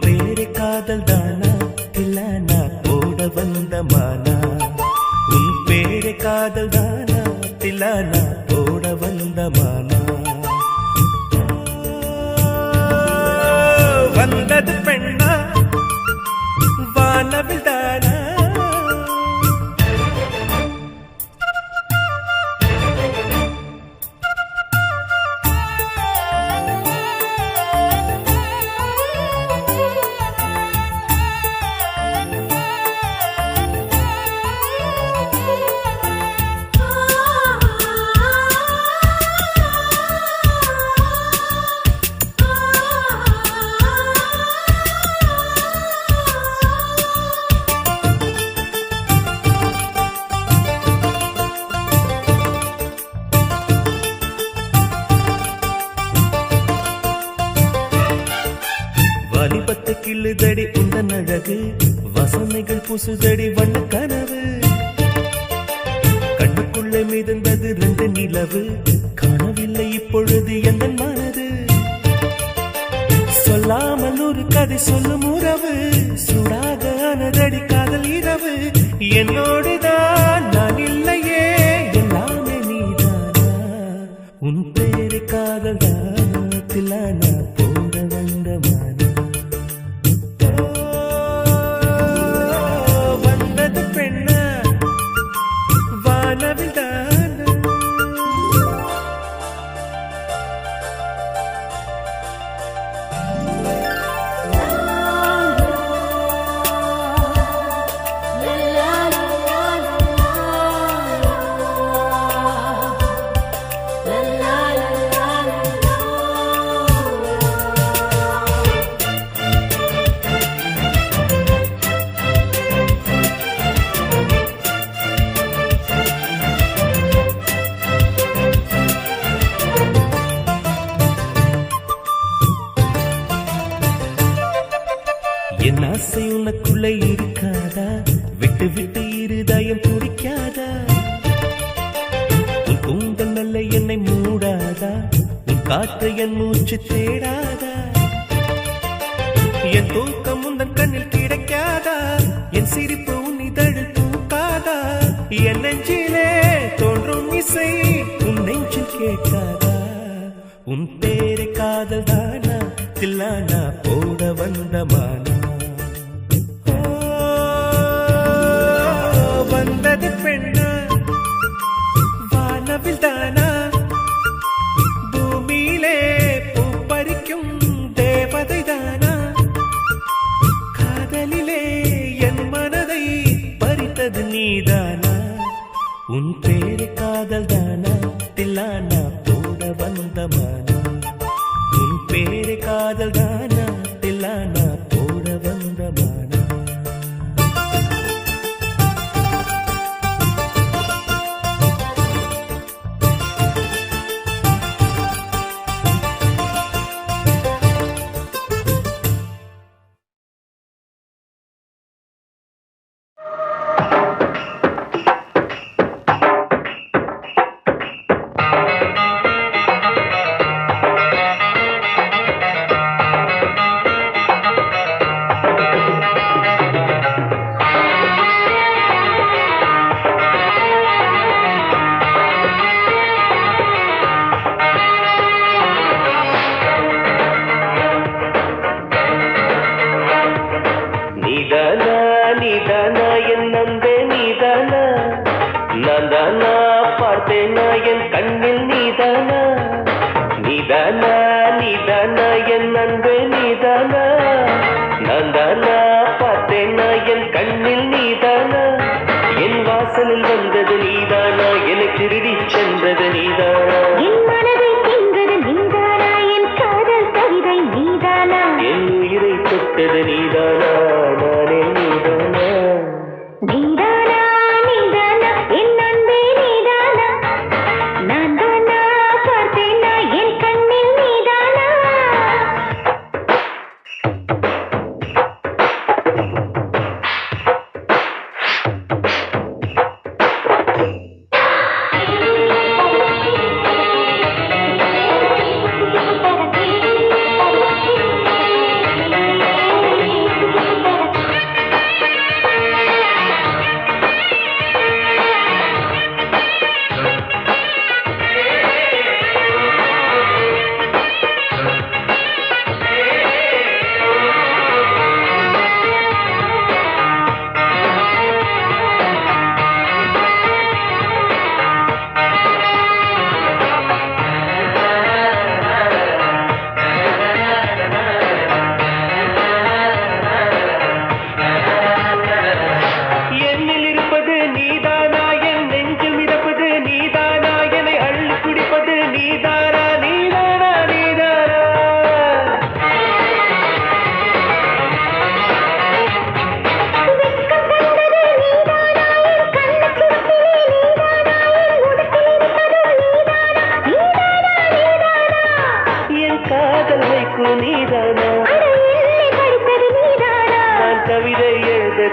பேரு காதல் தானா இல்ல நான் போட வந்த மானா உன் பேரு காதல் தானா இல்ல நான் போட வந்த மானா வந்தது பெண்ணா வானவில் தானா வாலிபத்து கிள்ளுதடி உந்தன் அழகு வசனைகள் புசுதடி வண்ண கனவு கண்ணுக்குள்ளே மிதந்தது 2 நிலவு காணவில்லை இப்பொழுது எந்த மனது சொல்லாமல் ஒரு கதை சொல்லும் உறவு சூடாக ஆனதடி காதல் இரவு என்னோடுதான் நான் இல்லையே எல்லாமே நீதானா உன் பேரு காதல் தானா போட வந்த மானா என் ஆசை உனக்குள்ள இருக்காதா விட்டு விட்டு இருதயம் துடிக்காதா உன் கூந்தல் நல்ல என்னை மூடாதா உன் காற்று என் மூச்சு தேடாதா என் தூக்கம் உந்தன் கண்ணில் கிடைக்காதா என் சிரிப்பு உன் இதழில் தூக்காதா என் நெஞ்சிலே தோன்றும் இசை உன் நெஞ்சில் கேட்காதா உன் பேரு காதல் தானா தில்லானா போட வந்த மானா வந்தது பெண்ணா வானவில் தானா பூமியிலே பூ பறிக்கும் தேவதை தானா காதலிலே என் மனதை பறித்தது நீதானா உன் பேரு காதல் தானா தில்லானா போட வந்த மானா உன் பேரு காதல் தானா தில்லானா போட வந்த மானா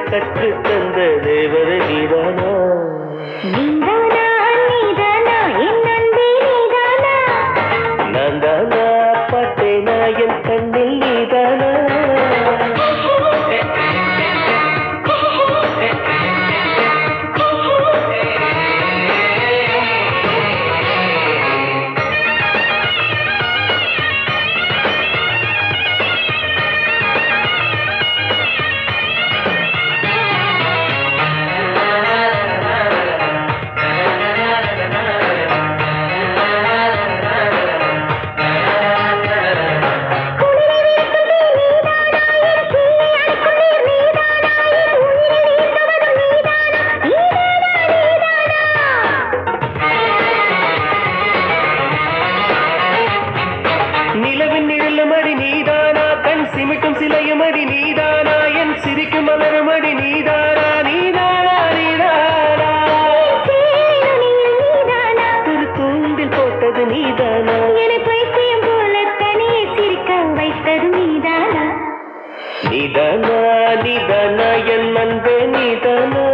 கற்று தந்த தேவதை நீதானா நீதானா நீதானா என் அன்பே நீதானா நான் தானா பார்த்தேனா என் கண்ணில் நீதானா நிலவின் நிழலுமடி நீதானா கண் சிமிட்டும் சிலையுமடி நீதானா என் சிரிக்கும் மலருமடி நீதானா நீதானா நீதானா ஒரு தூண்டில் போட்டது நீதானா என பைத்தியம் போல தனியே சிரிக்க வைத்தது நீதானா நீதானா நீதானா என் அன்பே நீதானா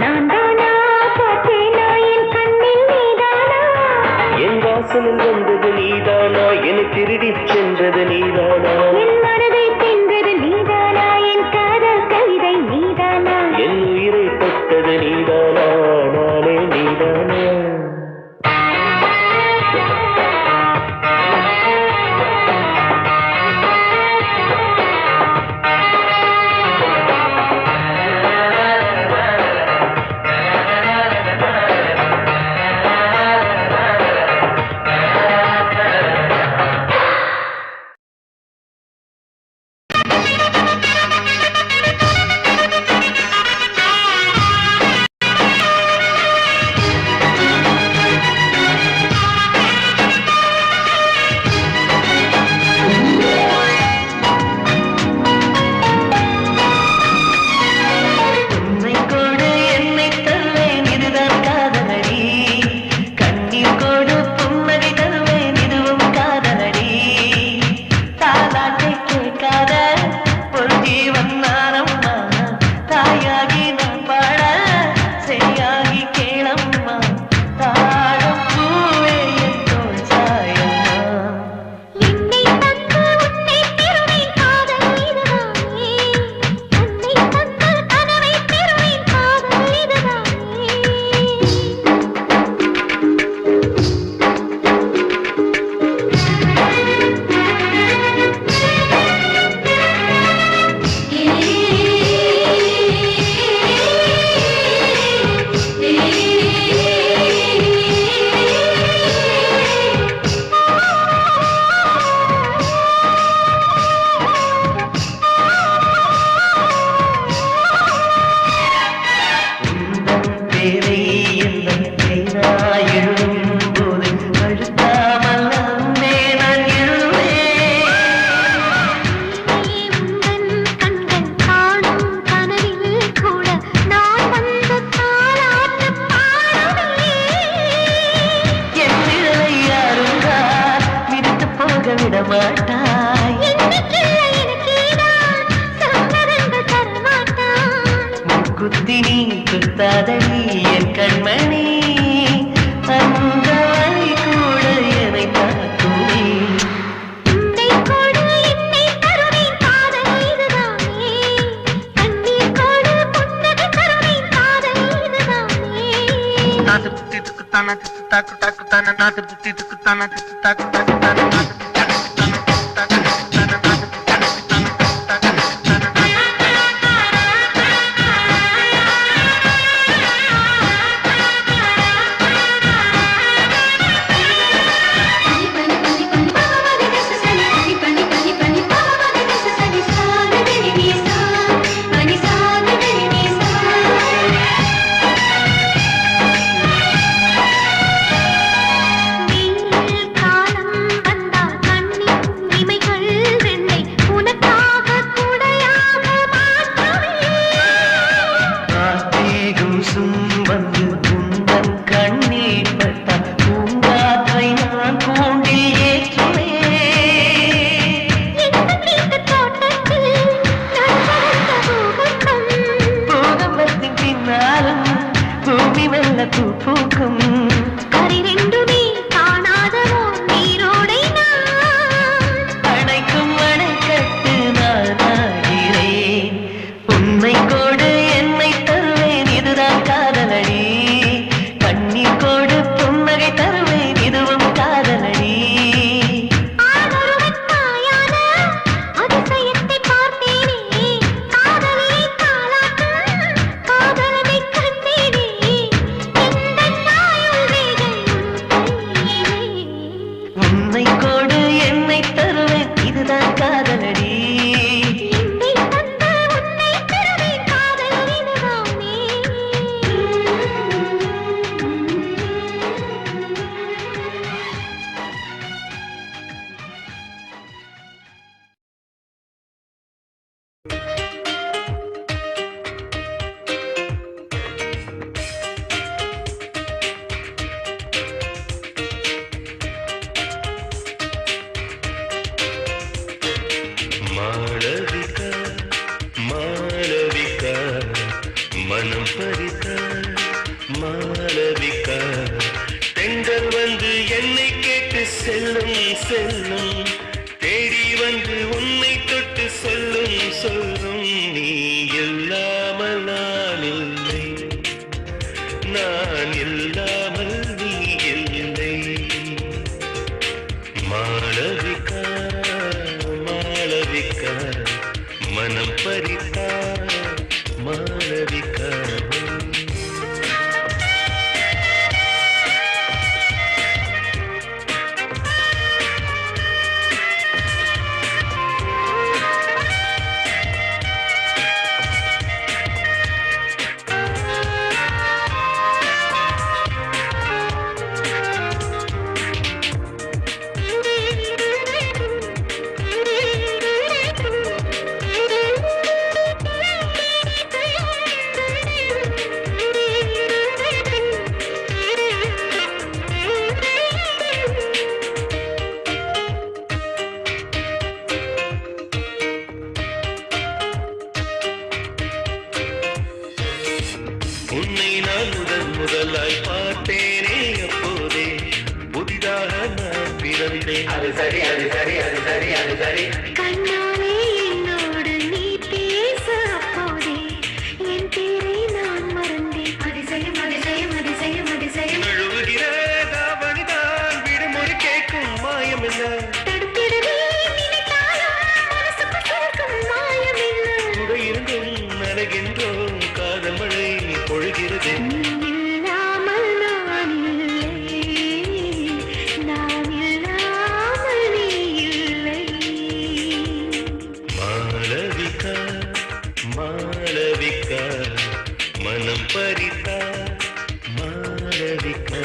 நான் தானா பார்த்தேனா என் கண்ணில் நீதானா என் வாசலில் வந்தது நீதானா என திருடி சென்றது நீதானா என் மனதை தின்றது நீதானா என் காதல் கவிதை நீதானா என் உயிரை தொட்டது நீதானா நானே நீதானா குத்தினி குத்தாதடி என் கண்மணி அந்த வழி கூட என்னை தாக்குமே நாட்டு புத்தி துக்குத்தான தாக்கு தாக்கு தான நாட்டு புத்தி துக்குத்தான தாக்கு தாக்கு தான நாட்டு மாளவிகா மாளவிகா மனம் பறித்த மாளவிகா பெண்கள் வந்து என்னை கேட்டு செல்லும் செல்லும் தேடி வந்து உன்னை தொட்டு சொல்லும் சொல்லும் நீ இல்லாமல் நான் இல்லை நான் இல்லாமல் நீ இல்லை மாளவிகா மாளவிகா மனம் பறித்தா மாளவிகா உன்னை நான் முதலாய் பார்த்தேனே அப்போதே புதிதாக நான் பிறந்தேன் அது சரி அது சரி அது சரி அது சரி கண்ணாலே என்னோடு நீ பேச அப்போதே என் பேரை நான் மறந்தேன் அதிசயம் அதிசயம் அதிசயம் அதிசயம் நழுவுகிற தாவணிதான் விடுமுறை கேட்கும் மாயம் என்ன தடுத்திடவே நினைத்தாலும் மனசுக்குள் சேர்க்கும் மாயம் என்ன கூட இருந்தும் நனைகின்றோம் காதல் மழை பொழுகிறது நீ இல்லாமல் நான் இல்லை நான் இல்லாமல் நீ இல்லை மாளவிகா மாளவிகா மனம் பறித்தா மாளவிகா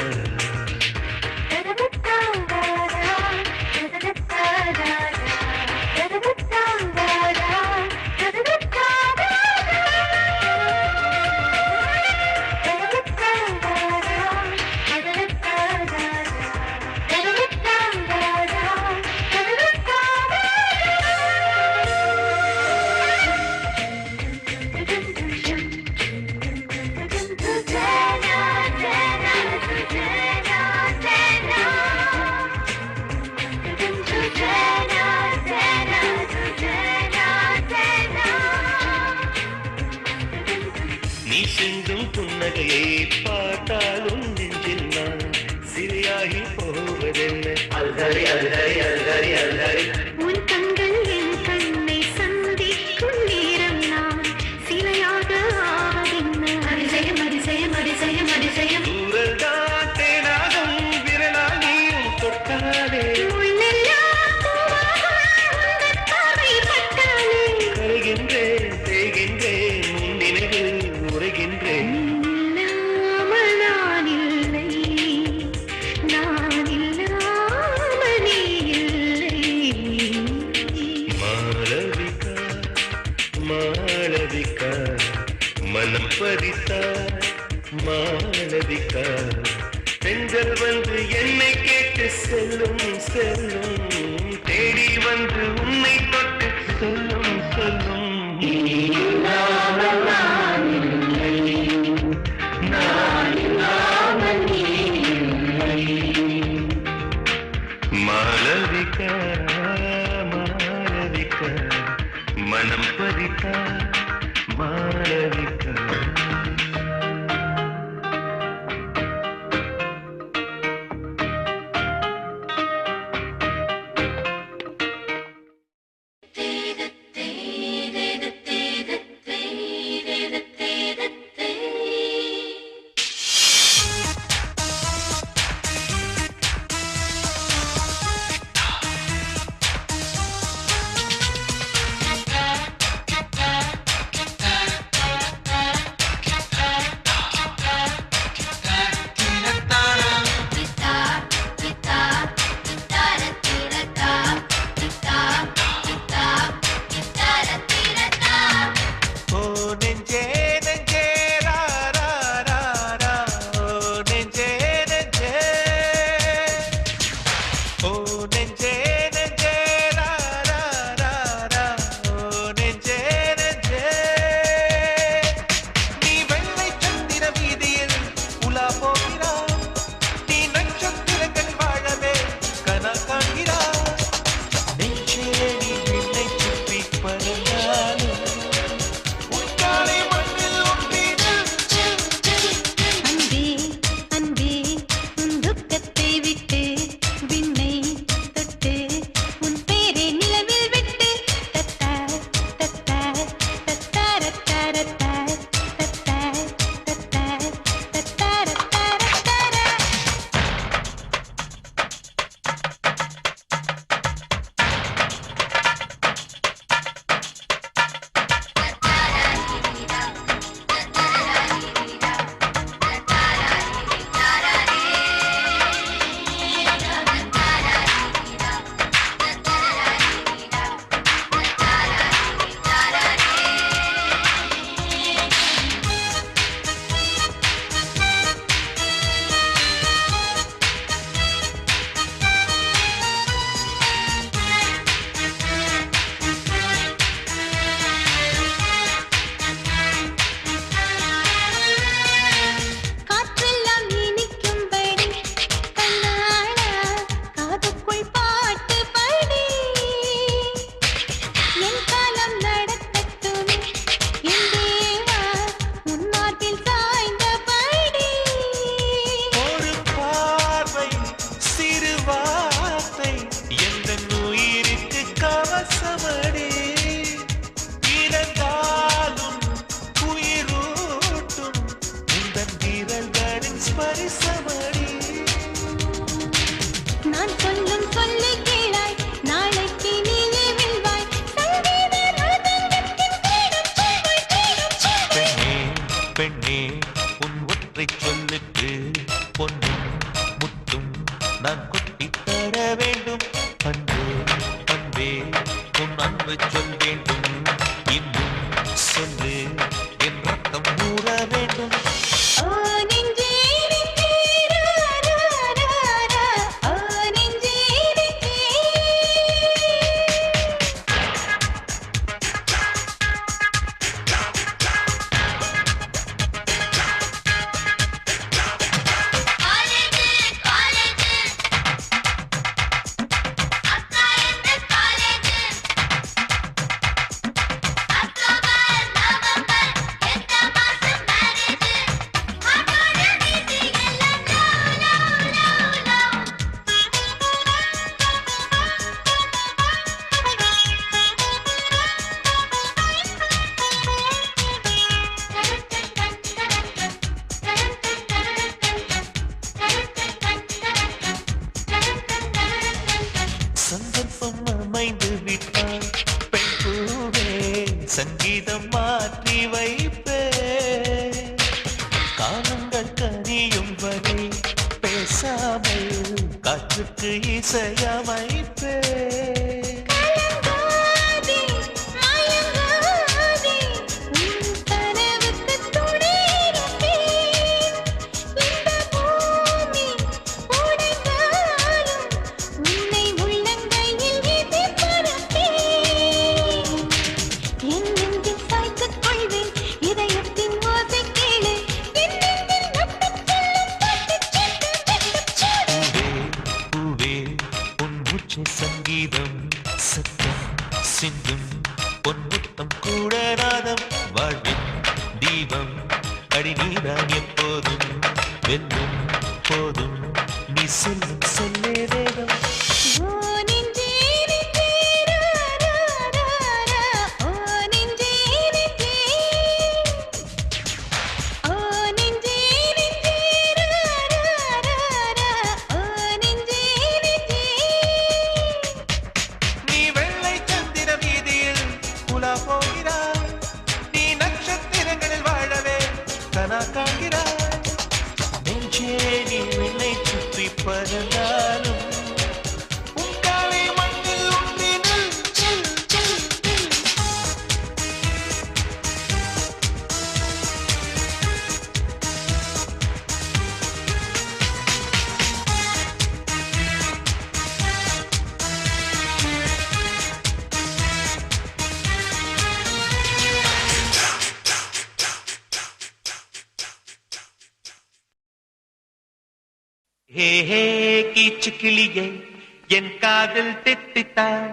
நீ சிந்தும் புன்னகையை பார்த்தாலும் நெஞ்சில் நான் சிறையாகி போவதென்ன அது சரி அது சரி அது சரி அது சரி உன் கண்கள் என் கண்ணை சந்திக்கும் நேரம் நான் சிலையாக ஆவதென்ன அதிசயம் அதிசயம் அதிசயம் அதிசயம் தூரல் தான் தேனாகும் விரலால் நீயும் தொட்டாலே முள்ளெல்லாம் பூவாகும் உந்தன் பார்வை பட்டாலே கருகின்றேன் தேய்கின்றேன் உன் நினைவில் உரைகின்றேன் இல்லாமல் நான் இல்லை நான் இல்லாமல் நீ இல்லை மாளவிகா மாளவிகா மனம் பறித்தா மாளவிகா பெண்கள் வந்து என்னை கேட்டு செல்லும் செல்லும் தேடி வந்து உன்னை தொட்டு சொல்லும் சொல்லும் மாளவிகா மாளவிகா மனம் பறித்தா மாளவிகா நேசமடி. நான் சொல்லும் சொல்லை கேளாய் நாளைக்கு நீயே வெல்வாய் சங்கீத ராகத்தின் தேடும் சொல்வாய் தேடும் சொல்வாய். பெண்ணே பெண்ணே உன் ஒற்றை சொல்லுக்கு பொன்னும் முத்தும் நான் கொட்டி தர வேண்டும். அன்பே அன்பே உன் அன்பு சொல் வேண்டும். இன்னும் சொல்லு என் ரத்தம் ஊற வேண்டும். ஓ நெஞ்சே நெஞ்சே ரா ரா ரா ரா ஓ நெஞ்சே நெஞ்சே. சந்தர்ப்பம் அமைந்து விட்டால் பெண் பூவே சங்கீதம் மாற்றி வைப்பே. காலங்கள் கனியும் வரை பேசாமல் காற்றுக்கு இசையமைப்பே. கலங்காதே மயங்காதே உன் கனவுக்கு துணை இருப்பேன். இந்த பூமி உடைந்தாலும் உன்னை உள்ளங்கையில் எதிர்பார்ப்பேன். என் நெஞ்சில் சாய்த்துக் கொள்வேன் இதயத்தின் ஓசை கேளு. என் நெஞ்சில் நட்டச் சொல்லும் பாட்டுச் சத்தம் வெட்டச் சூடு. பூவே உன் மூச்சு சங்கீதம் சத்தம் சிந்தும் பொன் முத்தம் கூட நாதம் வாழ்வின் தீபம் அடி நீதான் எப்போதும் வெல்லும் போதும் நீ சொல்லும் சொல்லே வேதம். ஓ நெஞ்சே நெஞ்சே ரா ரா ரா ரா ஓ நெஞ்சே நெஞ்சே. ஓ நெஞ்சே நெஞ்சே ரா ரா ரா ரா ஓ நெஞ்சே நெஞ்சே. நீ வெள்ளை சந்திர வீதியில் உலா போகிறாய். நீ நட்சத்திரங்களில் வாழவே கனா காண்கிறாய். நெஞ்சே நீ என்னை சுற்றி பறந்தாலும் உன் காலை மண்ணில் ஒன்றி நில் நில் நில் நில். ஹே ஹே கீச்சு கிளியே என் காதில் தித்தித்தாய்.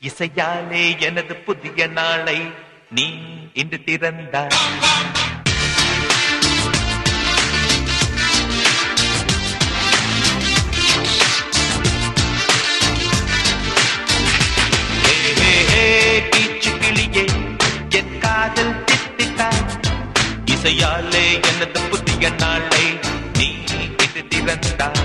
இசையாலே எனது புதிய நாளை நீ இன்று திறந்தாய். ஹே ஹே ஹே கீச்சு கிளியே என் காதில் தித்தித்தாய். இசையாலே எனது புதிய நாளை நீ இன்று திறந்தாய்.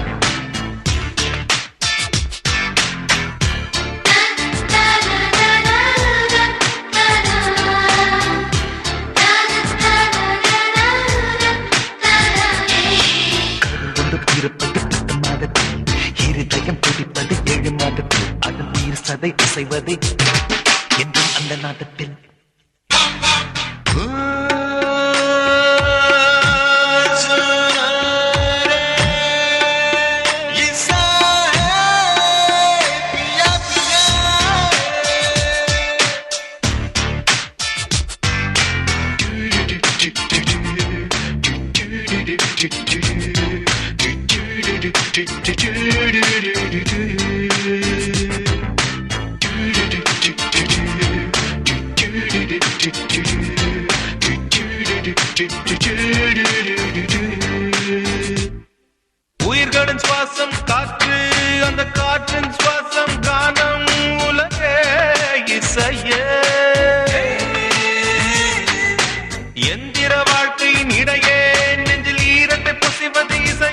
இருப்பது 10 மாதத்தில் இருதயம் துடிப்பது 7 மாதத்தில் அதன் உயிர் சதை அசைவது என்றும் அந்த நாட்டத்தில். உயிர்களின் சுவாசம் காற்று, அந்த காற்றின் சுவாசம் கானம், உலகே இசையே. எந்திர வாழ்க்கையின் இடையே நெஞ்சில் ஈரத்தை பொசிவது இசை.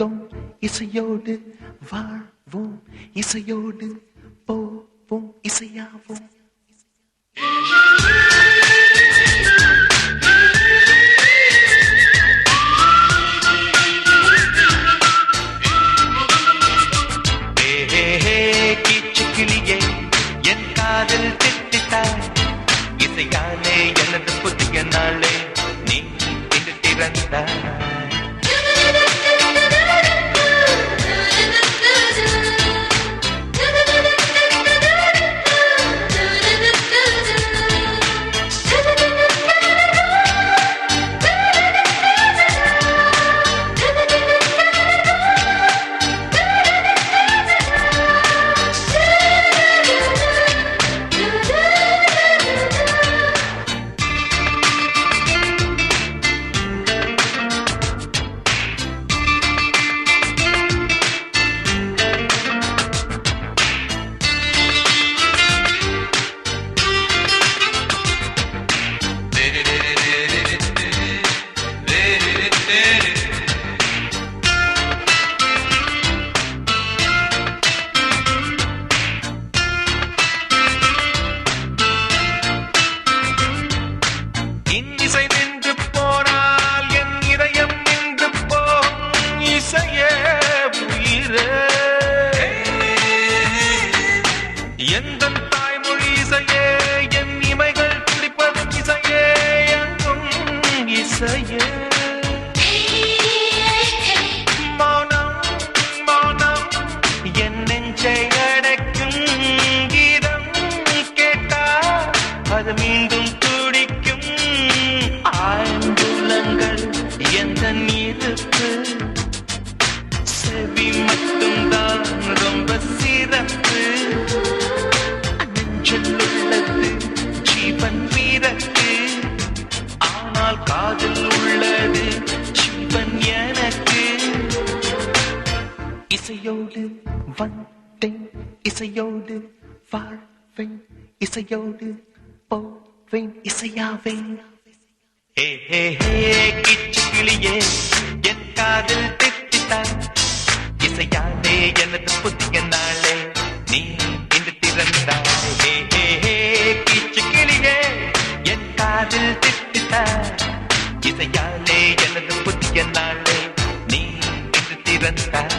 வந்தோம் இசையோடு வாழ்வோம் இசையோடு போவோம் இசையாவோம். கிளியே என் காதல் திட்டாய் இசையாலே எனது புதிய நாளே நீ திறந்தாய். இசையோடு வந்தேன் இசையோடு வாழ்வேன் இசையோடு போவேன் இசையாவேன். கிளியே என் காதல் திட்டாய் இசையாலே எனது புதிய நாளே நீ இன்று திறந்தாய். கிளியே என் காதல் திட்டாய் இசையாலே எனது புதிய நாளே நீ இன்று திறந்தாய்.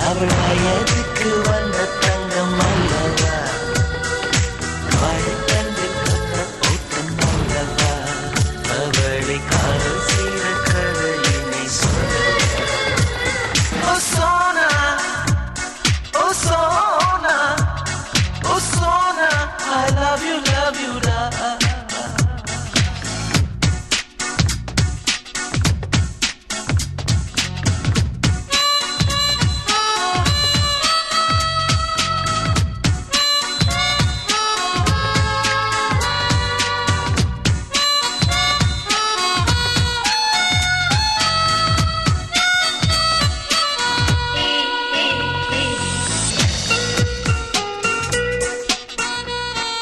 அவள் வயதுக்கு வந்த தங்கம் அல்லவா வாழ்க்கண்டு கத்த ஓட்டம் அல்லவா அவளை காதல் செய்த கதையினை ஓ சோனா ஓ சோனா ஓ Sona I love you da.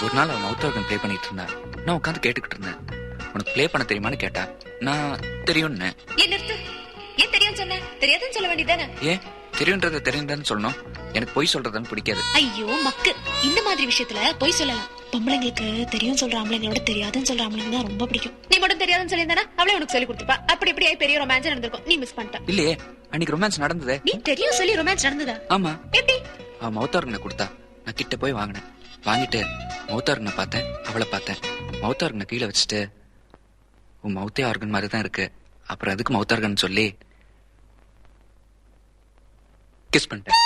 ஒரு நாள் அவன் மவுத் ஆர்கன் ப்ளே பண்ணிட்டு இருந்தான். நான் உட்காந்து கேட்டுக்கிட்டு இருந்தேன். உனக்கு ப்ளே பண்ண தெரியுமான்னு கேட்டா நான் தெரியும்னு. ஏன் நிறுத்து? ஏன் தெரியும் சொன்ன? தெரியாதுன்னு சொல்ல வேண்டியதானே? ஏன் தெரியுன்றத தெரியுதான்னு சொல்லணும்? எனக்கு பொய் சொல்றதுன்னு பிடிக்காது. ஐயோ மக்கு, இந்த மாதிரி விஷயத்துல பொய் சொல்லலாம். பொம்பளைங்களுக்கு தெரியும் சொல்ற ஆம்பளைங்களோட தெரியாதுன்னு சொல்ற ஆம்பளைங்க தான் ரொம்ப பிடிக்கும். நீ மட்டும் தெரியாதுன்னு சொல்லியிருந்தானா அவளே உனக்கு சொல்லி கொடுத்துப்பா. அப்படி இப்படி பெரிய ரொமான்ஸ் நடந்திருக்கும், நீ மிஸ் பண்ணிட்ட. இல்லையே, அன்னைக்கு ரொமான்ஸ் நடந்ததே. நீ தெரியும் சொல்லி ரொமான்ஸ் நடந்ததா? ஆமா. எப்படி? அவ மௌத்தார்கனை கொடுத்தா, நான் கிட்ட போய் வாங்கினேன். வாங்கிட்டு மௌத்தார்கனை பார்த்தேன், அவளை பார்த்தேன். மௌத்தார்கனை கீழே வச்சுட்டு உன் மௌத்தே ஆர்கன் மாதிரி தான் இருக்கு, அப்புறம் அதுக்கு மௌத்தார்கன் சொல்லி கிஸ் பண்ணிட்டேன்.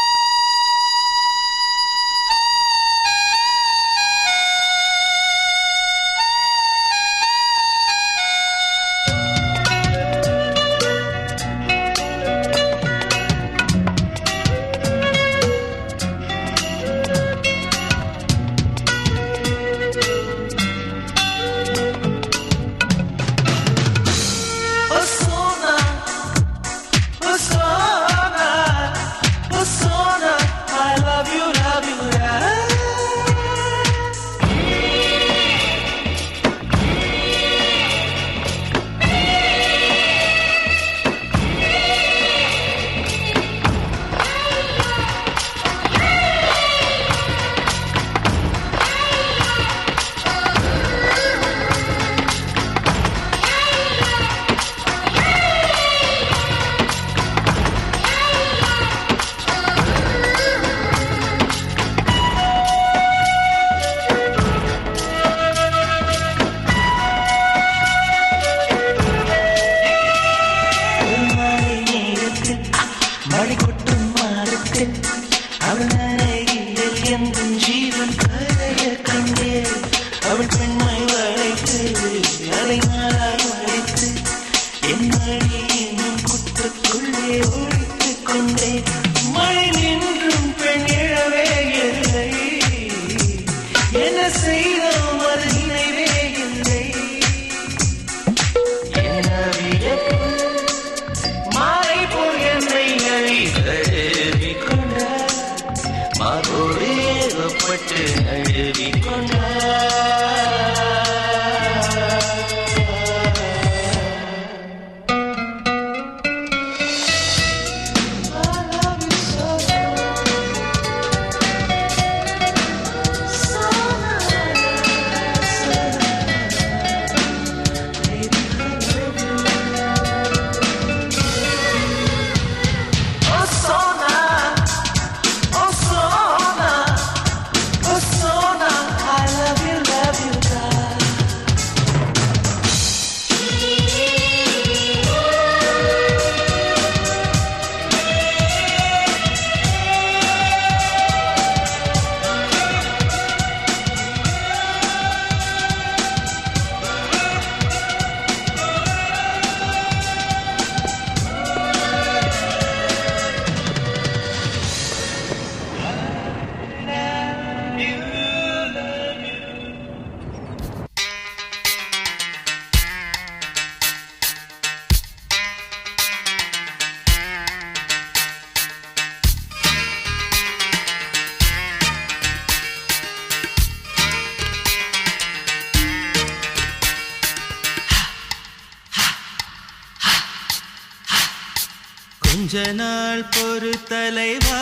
கொஞ்ச நாள் பொறு தலைவா,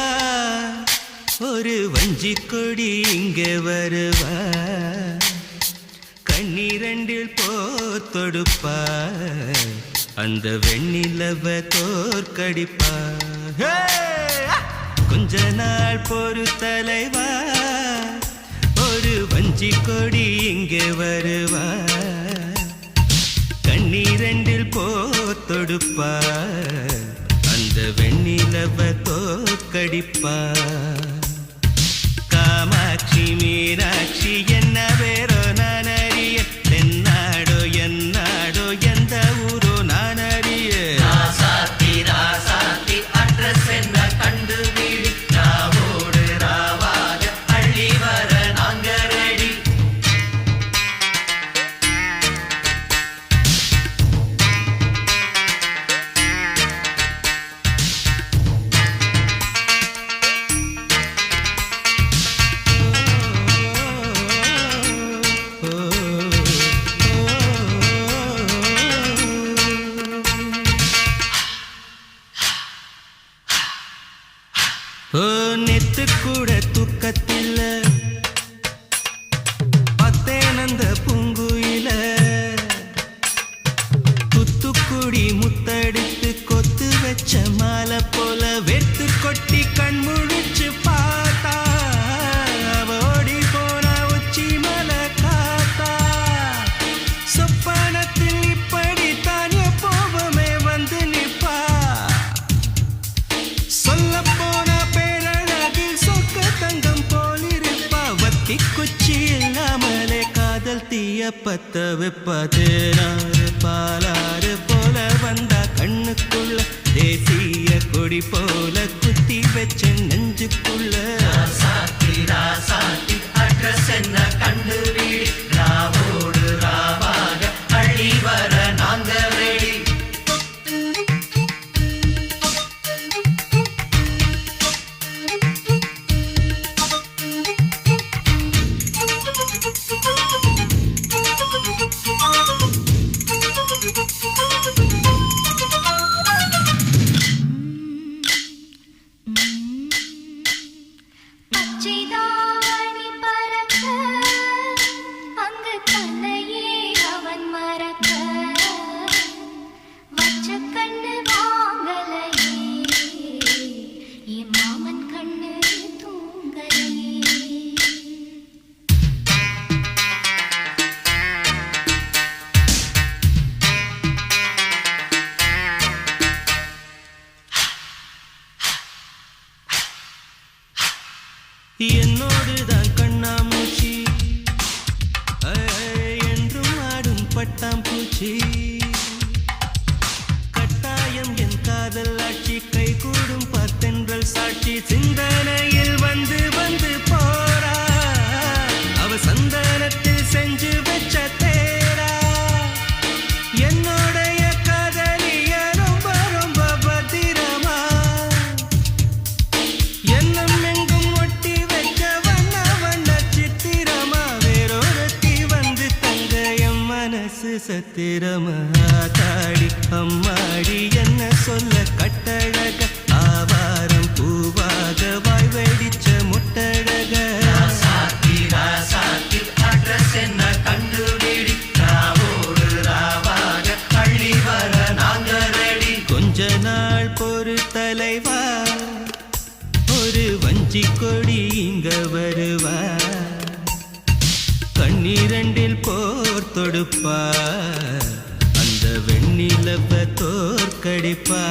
ஒரு வஞ்சி கொடி இங்க வருவா, கண்ணீரண்டில் போத்தொடுப்பா, அந்த வெண்ணிலவ தோற்கடிப்பா. கொஞ்ச நாள் பொறு தலைவா, ஒரு வஞ்சி கொடி இங்க வருவா, கண்ணீரண்டில் போத்தொடுப்பா, அந்த வெண்ணிலவ தோற்கடிப்பா. காமாட்சி மீனாட்சி என்ன பேரோ நான் அறிய, தென்னாடோ என்னாடோ எந்த ஊரோ நான் அறிய. ராசாத்தி ராசாத்தி அட்ரஸ் என்ன கண்டு வீடு, ராவோடு ராவாக அள்ளி வர நாங்க ரெடி. ஓ நெத்து கூட தூக்கத்தில்ல பத்தேனந்த பூங்குயில குத்துக்குடி முத்தடித்து கொத்து வச்ச மாலை போல வெத்து கொட்டி கண் முழிச்சு பார்த்தா ஓடி போனா உச்சி மலை காத்தா சொப்பனத்தில் இப்படி தானே போவமே வந்து நிப்பா சொல்ல போனா பேரழகில் சொக்க தங்கம் போலிருப்பா வத்தி குச்சி இல்லாமலே காதல் தீய பத்த வெப்பா தேனாறு பாலாறு போல வந்தா கண்ணுக்குள்ள தேசிய கொடி போல குத்தி வச்ச நெஞ்சுக்குள்ள அட்ரஸ் என்ன கண்டுபிடி ராவோடு ராவாக அழி வர நாங்க ரெடி பச்சைதாவணி பறக்க அங்கு கண்ணையே அவன் மறக்க வச்ச கண்ணு வாங்கலையே என் மாமன் கண்ணு தூங்கலையே என்னோடுதான் கண்ணாமூச்சி என்றும் ஆடும் பட்டாம்பூச்சி கட்டாயம் என் காதல் ஆட்சி கை கூடும் பார்த்தென்றல் சாட்சி சிந்தனையில் வந்து வந்து போறா அவ சந்தனத்தில் செஞ்சு வச்ச தேரா என்னோடைய காதலிய ரொம்ப ரொம்ப பத்திரமா எண்ணம் எங்கும் ஒட்டி வைக்க வண்ண வண்ண சித்திரமா வேறொருத்தி வந்து தங்க என் மனசு சத்திரமா தாடி அம்மாடி என்ன சொல்ல கட்டழக ஆவாரம் பூவாக வாய் வெடிச்ச முட்டழக அட்ரஸ் என்ன கண்டுபிடி ராவோடு ராவாக அள்ளி வர நாங்க ரெடி கொஞ்ச நாள் பொறு தலைவா ஒரு வஞ்சி கொடி இங்க வருவா கண்ணீரண்டில் போர் தொடுப்பா அந்த வெண்ணிலவ தோற்கடிப்பா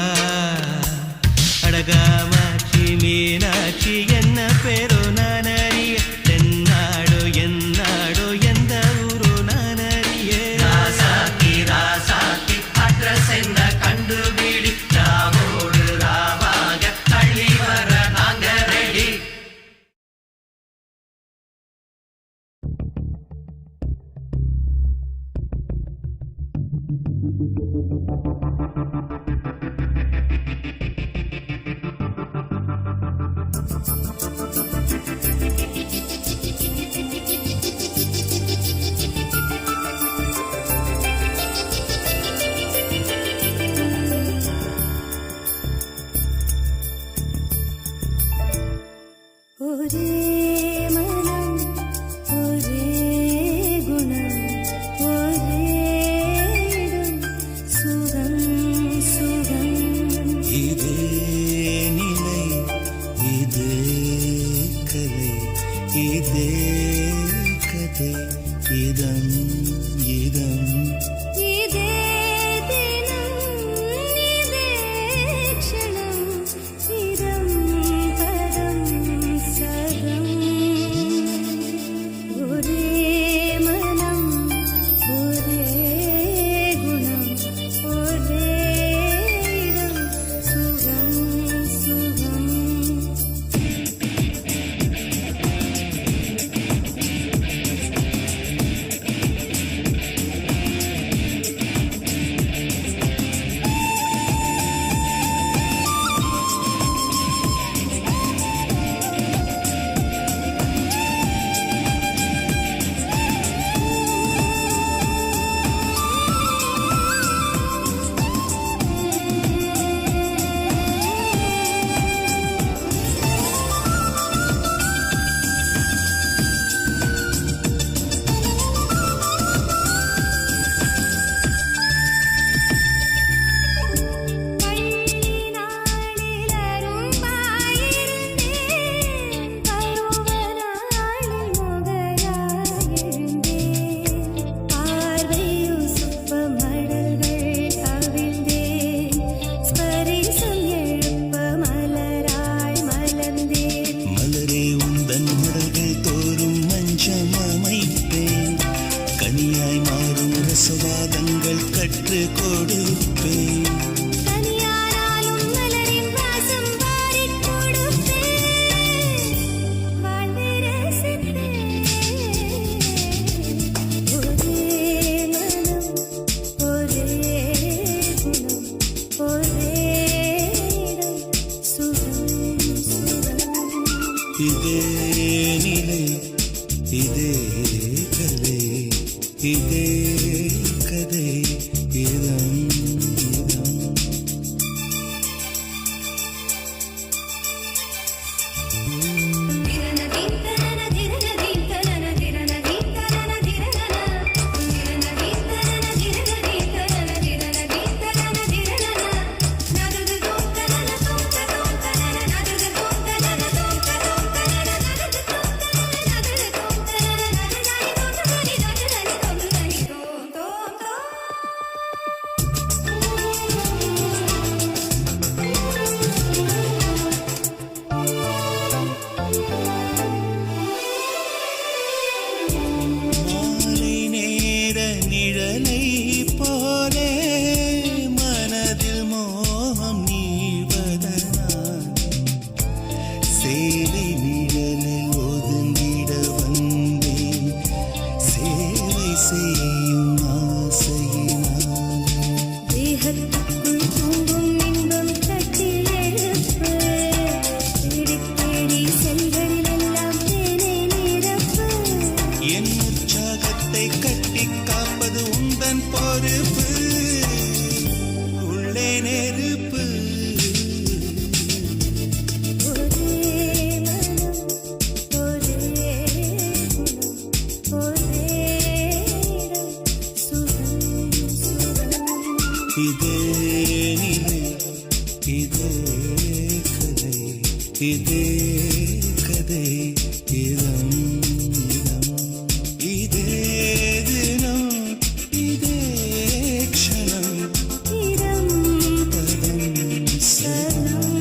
அடகாமாட்சி மீனாட்சி என்ன பேரோ நான் அறிய தென்னாடோ என்னாடோ எந்த ஊரோ நான் அறிய ராசாக்கி அட்ரஸ் என்ன கண்டுபிடி ராவோடு ராவாக அள்ளி வர நாங்க ரெடி ஒரே மனம் ஒரே குணம் ஒரே இடம் சுகம் சுகம் இதே நிலை இதே கலை இதே கதை இதம் இதம் இதே தினம் இதே க்ஷணம் இதம் பரம் சகம் இதே நிலை இதே கதை இதே கதை இதம் இதம் மாலை நேர நிழலை போலே மனதில் மோகம் நீவதனால் சேலை நிழலில் ஒதுங்கிட வந்தேன் சேவை செய்யும் ஆசையினால் தேகத்துக்குள் தூங்கும் இன்பம் தட்டில் எழுப்பு தேடி தேடி செல்களிலெல்லாம் தேனை நிரப்பு என் உற்சாகத்தை கட்டி காப்பது உந்தன் பொறுப்பு உள்ளே நெருப்பு ஒரே மனம் ஒரே குணம் ஒரே இடம் சுகம் சுகம் இதே நிலை இதே கதை இதே கதை இதம் இதம் இதே தினம் இதே க்ஷணம் இடம் பதம் சரணம்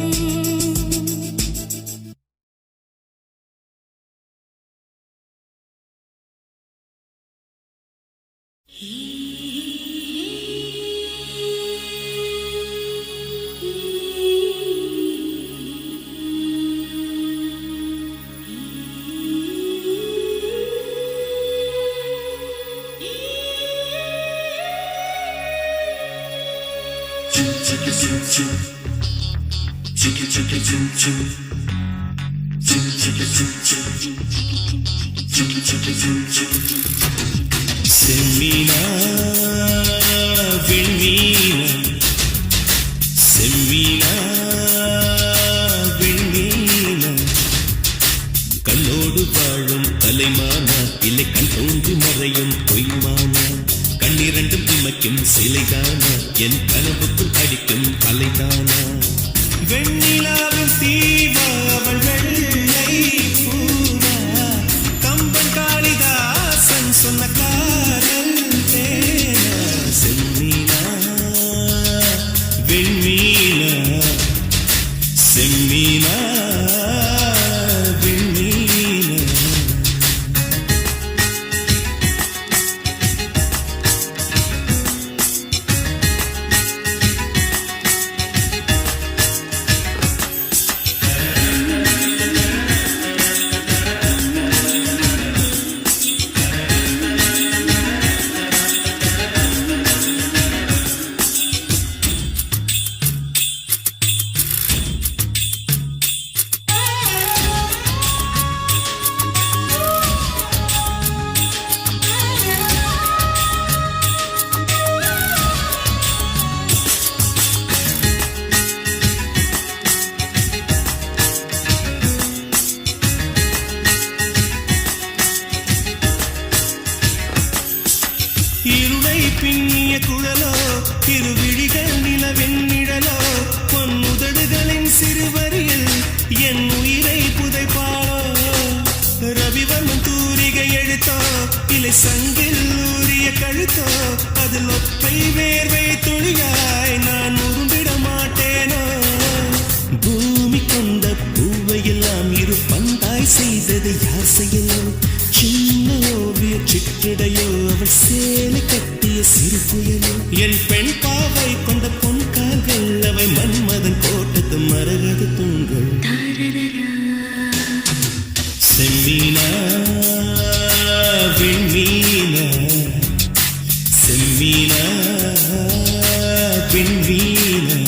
செம்மீனா விண்மீனா செம்மீனா விண்மீனா கண்ணோடு வாழும் கலைமானா இல்லை கண் தோன்றி மறையும் பொய்மானா கண்ணிரண்டும் இமைக்கும் சிலைதானா என் கனவுக்குள் அடிக்கும் கலைதானா வெண்ணிலாவின் தீவா அவள் வெள்ளை பூவா கம்பன் காளிதாசன் சொன்ன காதல் தேனா செம்மீனா வெண்மீனா செம்மீனா வெண்மீனா இருளை பின்னிய குழலோ திருவிழிகள் நிலவெண்ணிழலோ பொன்னுதடுகளின் சிறுவரியில் என் உயிரை புதைப்பாளோ ரவிவர்மன் தூரிகை எழுத்தோ இல்லை சங்கில் ஊறிய கழுத்தோ அதில் ஒற்றை வேர்வை துளியாய் நான் உரும்பிட மாட்டேனோ பூமி கொண்ட பூவையெல்லாம் இரு பந்தாய் செய்தது யார் செய்யலோ சின்ன ஓவிய சிற்றிடையோ அவள் சேலை கட்டிய சிறு புயலோ என் பெண் பாவை கொண்ட பொன் கால்கள் அவை மன்மதன் கோட்டத்து மரகத தூண்கள் செம்மீனா விண்மீனா செம்மீனா விண்மீனா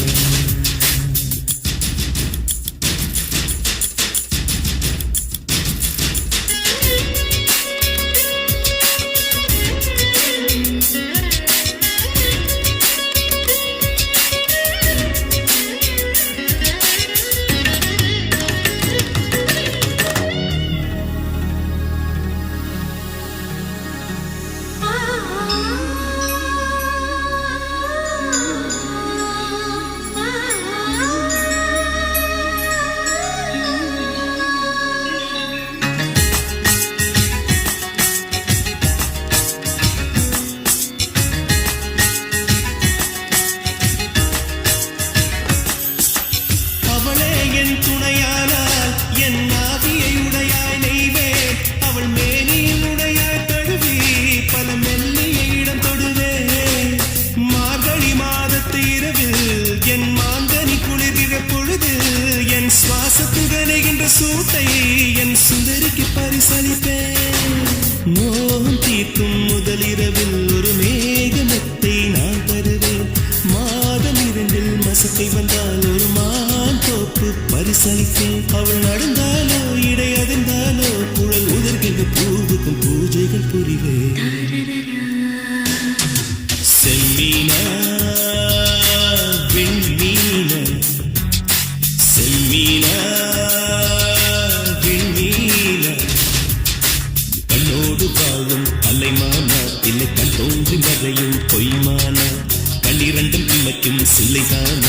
சுவாசத்தில் கரைகின்ற சூட்டை என் சுந்தரிக்கு பரிசளிப்பேன். மோகம் தீர்க்கும் முதலிரவில் ஒரு மேகமத்தை நான் தருவேன். மாதம் 2 மசத்தை வந்தால் ஒரு மான் தோப்பு பரிசளிப்பேன். அவள் நடந்தாலோ இடை அதிர்ந்தாலோ குழல் உதர்கின்ற பூவுக்கும் பூஜைகள் புரிவேன். செம்மீனா வெண்மீன செம்மீனா வெண்மீன கண்ணோடு வாழும் அலைமானா இல்லை கண் தோன்றி வரையும் பொய்மானா கண்ணிரண்டும் இமைக்கும் சில்லைதானா